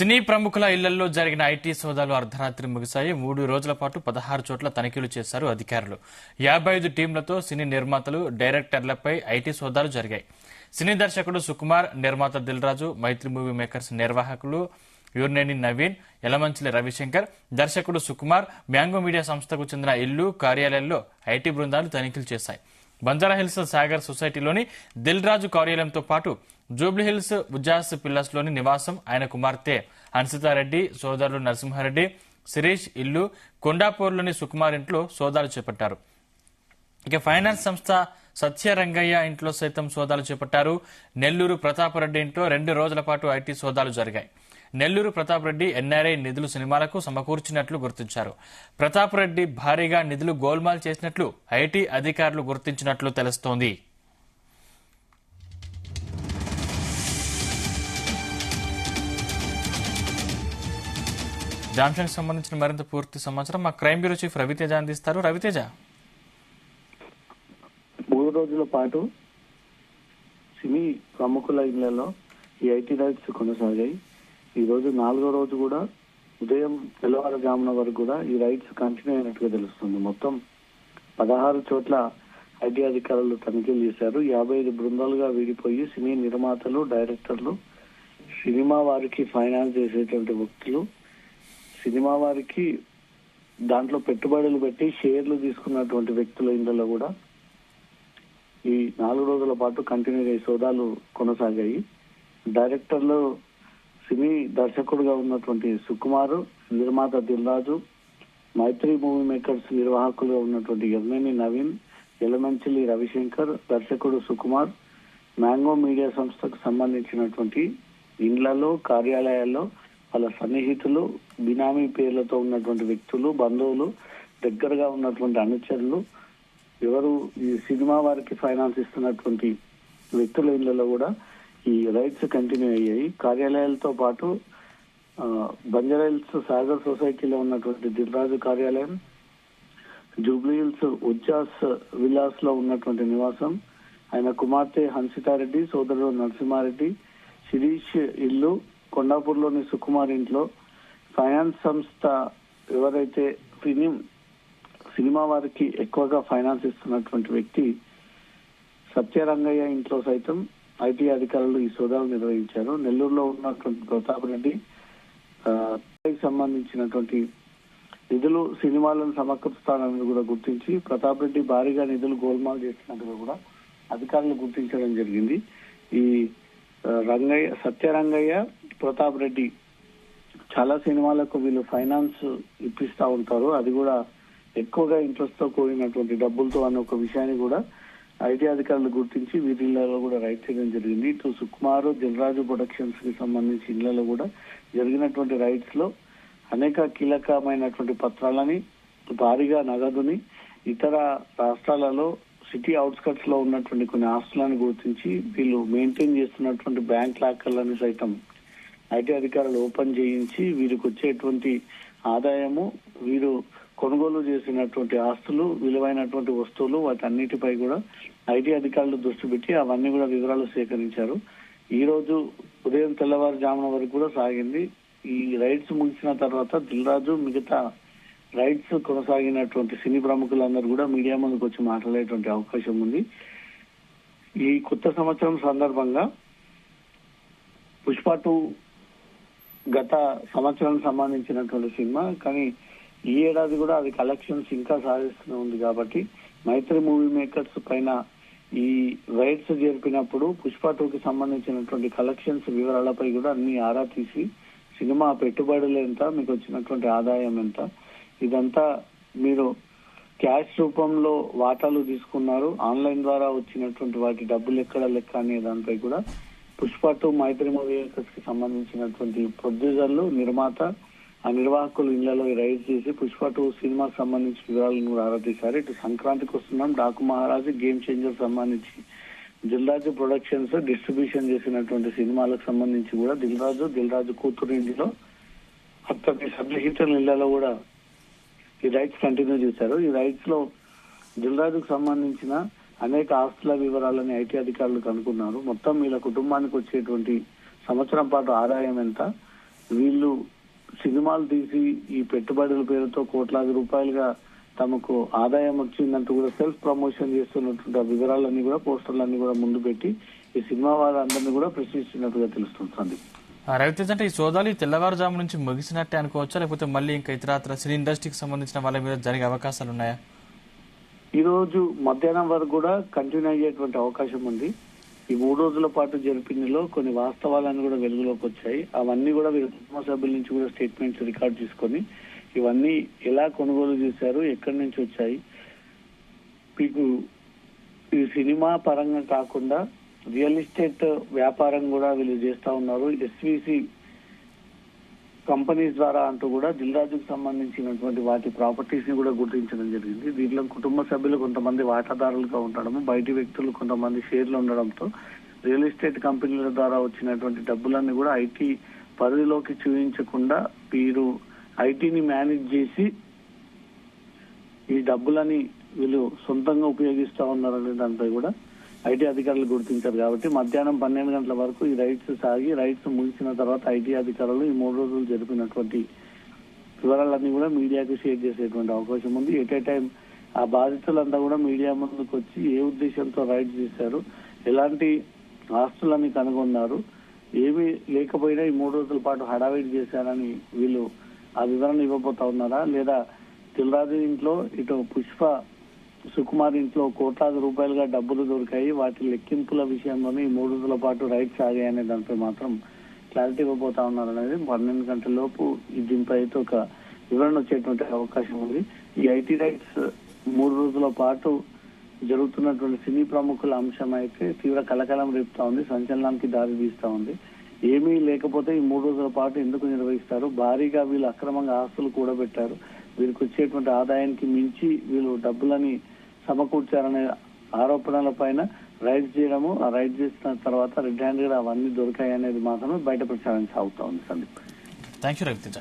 సినీ ప్రముఖుల ఇళ్లలో జరిగిన ఐటీ సోదాలు అర్ధరాత్రి ముగిశాయి. 3 రోజుల పాటు 16 చోట్ల తనిఖీలు చేశారు అధికారులు. 55 టీంలతో సినీ నిర్మాతలు, డైరెక్టర్లపై ఐటీ సోదాలు జరిగాయి. సినీ దర్శకుడు సుకుమార్, నిర్మాత దిల్ రాజు, మైత్రి మూవీ మేకర్స్ నిర్వాహకులు యూర్నేని నవీన్, యలమంచిలి రవిశంకర్, దర్శకుడు సుకుమార్, మ్యాంగో మీడియా సంస్థకు చెందిన ఇల్లు, కార్యాలయాల్లో ఐటీ బృందాలు తనిఖీలు చేశాయి. బంజారాహిల్స్ సాగర్ సొసైటీలోని దిల్ రాజు కార్యాలయంతో పాటు జూబ్లీహిల్స్ ఉజాస్ పిల్లర్స్లోని నివాసం, ఆయన కుమార్తె హన్సితారెడ్డి, సోదరులు నరసింహారెడ్డి, శిరీష్ ఇల్లు, కొండాపూర్లోని సుకుమార్ ఇంట్లో సోదాలు చేపట్టారు. ఇక ఫైనాన్స్ సంస్థ సత్యరంగయ్య ఇంట్లో సైతం సోదాలు చేపట్టారు. నెల్లూరు ప్రతాపరెడ్డి ఇంట్లో 2 రోజుల పాటు ఐటీ సోదాలు జరిగాయి. నెల్లూరు ప్రతాపరెడ్డి ఎన్ఆర్ఐ నిధులు సినిమాలకు సమకూర్చినట్లు గుర్తించారు. ప్రతాపరెడ్డి భారీగా నిధులు గోల్మాల్ చేసినట్లు ఐటీ అధికారులు గుర్తించినట్లు తెలుస్తోంది. జాన్సన్కి సంబంధించిన మరింత పూర్తి సమాచారం మా క్రైమ్ బ్యూరో చీఫ్ రవితేజ అందిస్తారు. రవితేజ, 3 రోజుల పాటు సినీ ప్రముఖుల ఇళ్లలో ఈ ఐటీ రైట్స్ కొనసాగాయి. ఈ రోజు 4వ రోజు కూడా ఉదయం తెల్లవారుజామున వరకు కూడా ఈ రైట్స్ కంటిన్యూ అయినట్టుగా తెలుస్తుంది. మొత్తం 16 చోట్ల ఐటీ అధికారులు తనిఖీలు చేశారు. 55 బృందాలుగా విడిపోయి సినీ నిర్మాతలు, డైరెక్టర్లు, సినిమా వారికి ఫైనాన్స్ చేసేటువంటి వ్యక్తులు, సినిమా వారికి దాంట్లో పెట్టుబడులు పెట్టి షేర్లు తీసుకున్నటువంటి వ్యక్తుల ఇళ్లలో కూడా ఈ 4 రోజుల పాటు కంటిన్యూ సోదాలు కొనసాగాయి. డైరెక్టర్లు సినీ దర్శకుడుగా ఉన్నటువంటి సుకుమారు, నిర్మాత దిల్ రాజు, మైత్రి మూవీ మేకర్స్ నిర్వాహకులుగా ఉన్నటువంటి యూర్నేని నవీన్, యలమంచిలి రవిశంకర్, దర్శకుడు సుకుమార్, మ్యాంగో మీడియా సంస్థకు సంబంధించినటువంటి ఇండ్లలో, కార్యాలయాల్లో వాళ్ళ సన్నిహితులు, బినామీ పేర్లతో ఉన్నటువంటి వ్యక్తులు, బంధువులు, దగ్గరగా ఉన్నటువంటి అనుచరులు, ఎవరు ఈ సినిమా వారికి ఫైనాన్స్ ఇస్తున్నటువంటి వ్యక్తుల ఇళ్లలో కూడా ఈ రైట్స్ కంటిన్యూ అయ్యాయి. కార్యాలయాలతో పాటు బంజారాహిల్స్ సాగర్ సొసైటీలో ఉన్నటువంటి దిల్ రాజు కార్యాలయం, జూబ్లీహిల్స్ ఉజ్జాస్ విలాస్ లో ఉన్నటువంటి నివాసం, ఆయన కుమార్తె హన్సితారెడ్డి, సోదరుడు నరసింహారెడ్డి, శిరీష్ ఇల్లు, కొండాపూర్లోని సుకుమార్ ఇంట్లో, ఫైనాన్స్ సంస్థ ఎవరైతే సినిమా వారికి ఎక్కువగా ఫైనాన్స్ ఇస్తున్నటువంటి వ్యక్తి సత్యరంగయ్య ఇంట్లో సైతం ఐటీ అధికారులు ఈ సోదాలు నిర్వహించారు. నెల్లూరులో ఉన్నటువంటి ప్రతాపరెడ్డి సంబంధించినటువంటి నిధులు సినిమాలను సమకూరుస్తానని కూడా గుర్తించి ప్రతాపరెడ్డి భారీగా నిధులు గోల్మాల్ చేసినట్టుగా కూడా అధికారులు గుర్తించడం జరిగింది. ఈ సత్యరంగయ్య, ప్రతాపరెడ్డి చాలా సినిమాలకు వీళ్ళు ఫైనాన్స్ ఇప్పిస్తా ఉంటారు. అది కూడా ఎక్కువగా ఇంట్రెస్ట్ తో కూడినటువంటి డబ్బులతో అన్న ఒక విషయాన్ని కూడా ఐటీ అధికారులు గుర్తించి వీటిల్లో కూడా రైట్ చేయడం జరిగింది. ఇటు సుకుమారు, దిల్ రాజు ప్రొడక్షన్స్ కి సంబంధించి ఇళ్లలో కూడా జరిగినటువంటి రైట్స్ లో అనేక కీలకమైనటువంటి పత్రాలని, భారీగా నగదుని, ఇతర రాష్ట్రాలలో సిటీ అవుట్స్కట్స్ లో ఉన్నటువంటి కొన్ని ఆస్తులను గుర్తించి వీళ్ళు మెయింటైన్ చేస్తున్నటువంటి బ్యాంక్ లాకర్లను సైతం ఐటీ అధికారులు ఓపెన్ చేయించి వీరికి వచ్చేటువంటి ఆదాయము, వీరు కొనుగోలు చేసినటువంటి ఆస్తులు, విలువైనటువంటి వస్తువులు, వాటన్నిటిపై కూడా ఐటీ అధికారులు దృష్టి పెట్టి అవన్నీ కూడా వివరాలు సేకరించారు. ఈ రోజు ఉదయం తెల్లవారుజామున వరకు కూడా సాగింది. ఈ రైడ్స్ ముగిసిన తర్వాత దిల్ రాజు, మిగతా రైడ్స్ కొనసాగినటువంటి సినీ ప్రముఖులందరూ కూడా మీడియా ముందుకు వచ్చి మాట్లాడేటువంటి అవకాశం ఉంది. ఈ కొత్త సంవత్సరం సందర్భంగా పుష్ప 2 గత సంవత్సరానికి సంబంధించినటువంటి సినిమా, కానీ ఈ ఏడాది కూడా అది కలెక్షన్స్ ఇంకా సాధిస్తూనే ఉంది. కాబట్టి మైత్రి మూవీ మేకర్స్ పైన ఈ రైట్స్ జరిపినప్పుడు పుష్ప 2కి సంబంధించినటువంటి కలెక్షన్స్ వివరాలపై కూడా అన్ని ఆరా తీసి సినిమా పెట్టుబడులు ఎంత, మీకు వచ్చినటువంటి ఆదాయం ఎంత, ఇదంతా మీరు క్యాష్ రూపంలో వాటాలు తీసుకున్నారు, ఆన్లైన్ ద్వారా వచ్చినటువంటి వాటి డబ్బులు ఎక్కడ లెక్క అనే దానిపై కూడా పుష్ప 2 మైత్రి మూవీ మేకర్స్ కి సంబంధించినటువంటి ప్రొడ్యూసర్లు, నిర్మాత, ఆ నిర్వాహకులు ఇళ్లలో రైడ్ చేసి పుష్ప 2 సినిమాకి సంబంధించిన వివరాలను కూడా ఆరా తీశారు. ఇటు సంక్రాంతికి వస్తున్నాం, డాకు మహారాజు, గేమ్ చేంజర్ సంబంధించి దిల్ రాజు ప్రొడక్షన్స్ డిస్ట్రిబ్యూషన్ చేసినటువంటి సినిమాలకు సంబంధించి కూడా దిల్ రాజు కూతురు ఇంటిలో అతని సన్నిహితుల ఇళ్లలో కూడా ఈ రైట్స్ కంటిన్యూ చేశారు. ఈ రైట్స్ లో దిల్ రాజుకు సంబంధించిన అనేక ఆస్తుల వివరాలని ఐటీ అధికారులు కనుక్కున్నారు. మొత్తం వీళ్ళ కుటుంబానికి వచ్చేటువంటి సంవత్సరం పాటు ఆదాయం ఎంత, వీళ్ళు సినిమాలు తీసి ఈ పెట్టుబడుల పేరుతో కోట్లాది రూపాయలుగా తమకు ఆదాయం వచ్చిందంటూ కూడా సెల్ఫ్ ప్రమోషన్ చేస్తున్నటువంటి ఆ వివరాలన్నీ కూడా పోస్టర్లన్నీ కూడా ముందు పెట్టి ఈ సినిమా వాళ్ళందరినీ కూడా ప్రశ్నిస్తున్నట్టుగా తెలుస్తుంది సందీప్. రవితేజ, అంటే ఈ సోదాలు ఈ తెల్లవారుజాము నుంచి ముగిసినట్టే అనుకోవచ్చా, లేకపోతే మళ్ళీ ఇంకా ఇతరత్ర సినీ ఇండస్ట్రీకి సంబంధించిన వాళ్ళ మీద జరిగే అవకాశాలు ఉన్నాయా? ఈ రోజు మధ్యాహ్నం వరకు కూడా కంటిన్యూ అయ్యేటువంటి అవకాశం ఉంది. ఈ 3 రోజుల పాటు జరిపినలో కొన్ని వాస్తవాలన్నీ కూడా వెలుగులోకి వచ్చాయి. అవన్నీ కూడా వీరి కుటుంబ సభ్యుల నుంచి కూడా స్టేట్మెంట్స్ రికార్డ్ చేసుకొని ఇవన్నీ ఎలా కొనుగోలు చేశారు, ఎక్కడి నుంచి వచ్చాయి, మీకు ఈ సినిమా పరంగా కాకుండా రియల్ ఎస్టేట్ వ్యాపారం కూడా వీళ్ళు చేస్తా ఉన్నారు. ఎస్విసి కంపెనీస్ ద్వారా అంటూ కూడా దిల్ రాజుకు సంబంధించినటువంటి వాటి ప్రాపర్టీస్ ని కూడా గుర్తించడం జరిగింది. దీంట్లో కుటుంబ సభ్యులు కొంతమంది వాటాదారులుగా ఉండడము, బయటి వ్యక్తులు కొంతమంది షేర్లు ఉండడంతో రియల్ ఎస్టేట్ కంపెనీల ద్వారా వచ్చినటువంటి డబ్బులన్నీ కూడా ఐటీ పరిధిలోకి చూపించకుండా వీరు ఐటీని మేనేజ్ చేసి ఈ డబ్బులని వీళ్ళు సొంతంగా ఉపయోగిస్తా ఉన్నారనే దానిపై కూడా ఐటీ అధికారులు గుర్తించారు. కాబట్టి మధ్యాహ్నం 12 గంటల వరకు ఈ రైడ్స్ సాగి రైడ్స్ ముగిసిన తర్వాత ఐటీ అధికారులు ఈ 3 రోజులు జరిపినటువంటి వివరాలన్నీ కూడా మీడియాకు షేర్ చేసేటువంటి అవకాశం ఉంది. ఎట్ ఏ టైం ఆ బాధితులంతా కూడా మీడియా ముందుకు వచ్చి ఏ ఉద్దేశంతో రైడ్స్ చేశారు, ఎలాంటి ఆస్తులని కనుగొన్నారు, ఏమీ లేకపోయినా ఈ 3 రోజుల పాటు హడావిడి చేశారని వీళ్ళు ఆ వివరణ ఇవ్వబోతా ఉన్నారా, లేదా దిల్రాజు ఇంట్లో ఇటు పుష్ప సుకుమార్ ఇంట్లో కోట్లాది రూపాయలుగా డబ్బులు దొరికాయి, వాటి లెక్కింపుల విషయంలోనే ఈ 3 రోజుల పాటు రైడ్స్ సాగాయనే దానిపై మాత్రం క్లారిటీ ఇవ్వబోతా ఉన్నారనేది 12 గంటల లోపు దీనిపై అయితే ఒక వివరణ వచ్చేటువంటి అవకాశం ఉంది. ఈ ఐటీ రైడ్స్ 3 రోజుల పాటు జరుగుతున్నటువంటి సినీ ప్రముఖుల అంశం అయితే తీవ్ర కలకలం రేపుతా ఉంది, సంచలనానికి దారి తీస్తా ఉంది. ఏమీ లేకపోతే ఈ 3 రోజుల పాటు ఎందుకు నిర్వహిస్తారు, భారీగా వీళ్ళు అక్రమంగా ఆస్తులు కూడబెట్టారు, వీరికి వచ్చేటువంటి ఆదాయానికి మించి వీళ్ళు డబ్బులని సమకూర్చారనే ఆరోపణల పైన రైడ్ చేయడము, ఆ రైడ్ చేసిన తర్వాత రెడ్ హ్యాండెడ్ అవన్నీ దొరికాయి అనేది మాత్రమే బయట ప్రచారం సాగుతా ఉంది సందీప్. Thank you Raviteja.